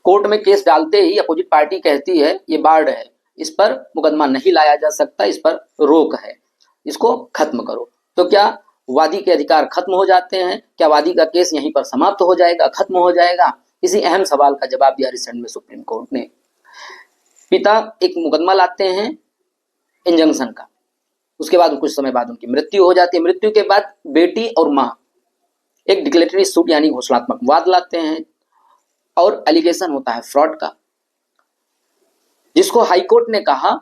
Court में case डालते ही opposite party कहती है ये बार्ड है, इस पर मुकदमा नहीं लाया जा सकता, इस पर रोक है, इसको खत्म करो, तो क्या वादी के अधिकार खत्म हो जाते हैं? क्या वादी का केस यहीं पर समाप्त हो जाएगा, खत्म हो जाएगा? इसी अहम सवाल का जवाब दिया रिसेंट में सुप्रीम कोर्ट ने। पिता एक मुकदमा लाते हैं इंजंक्शन का, उसके बाद कुछ समय बाद उनकी मृत्यु हो जाती है। मृत्यु के बाद बेटी और माँ एक डिक्लेरेटरी सूट यानी घोषणात्मक वाद लाते हैं और एलिगेशन होता है फ्रॉड का, जिसको हाईकोर्ट ने कहा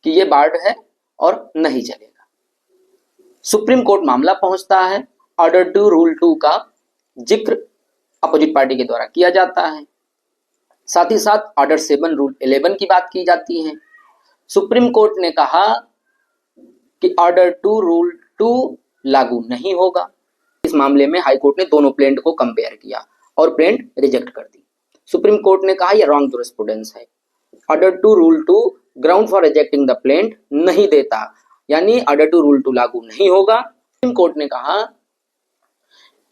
कि ये बार्ड है और नहीं चलेगा। सुप्रीम कोर्ट मामला पहुंचता है, ऑर्डर 2 रूल 2 का जिक्र अपोजिट पार्टी के द्वारा किया जाता है, साथ ही साथ ऑर्डर 7 रूल 11 की बात की जाती है। सुप्रीम कोर्ट ने कहा कि ऑर्डर 2 रूल 2 लागू नहीं होगा। इस मामले में हाई कोर्ट ने दोनों प्लेंट को कंपेयर किया और प्लेंट रिजेक्ट कर दी। सुप्रीम कोर्ट ने कहा यह रॉन्ग जूरिस्प्रूडेंस है, order 2 rule 2 ground for rejecting the plaint नहीं देता, यानी ऑर्डर 2 रूल 2 लागू नहीं होगा। सुप्रीम कोर्ट ने कहा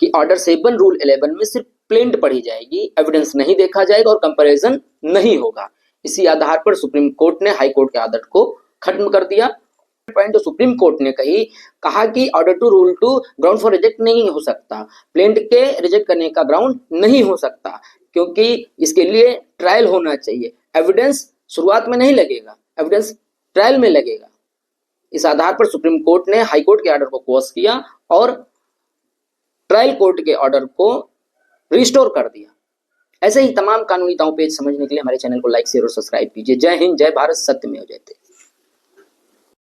कि ऑर्डर 7 रूल 11 में सिर्फ प्लेंट पढ़ी जाएगी, एविडेंस नहीं देखा जाएगा और कंपैरिजन नहीं होगा। इसी आधार पर सुप्रीम कोर्ट ने हाई कोर्ट के आदेश को खत्म कर दिया। पॉइंट जो सुप्रीम कोर्ट ने कहा कि order 2 rule 2 ground for reject नहीं हो सकता, प्लेंट के रिजेक्ट करने का ग्राउंड नहीं हो सकता, क्योंकि इसके लिए ट्रायल होना चाहिए, एविडेंस शुरुआत में नहीं लगेगा, एविडेंस ट्रायल में लगेगा। इस आधार पर सुप्रीम कोर्ट ने हाई कोर्ट के ऑर्डर को क्वॉश किया और ट्रायल कोर्ट के ऑर्डर को रिस्टोर कर दिया। ऐसे ही तमाम कानूनी दांव पेच समझने के लिए हमारे चैनल को लाइक शेयर और सब्सक्राइब कीजिए। जय हिंद, जय भारत, सत्यमेव जयते।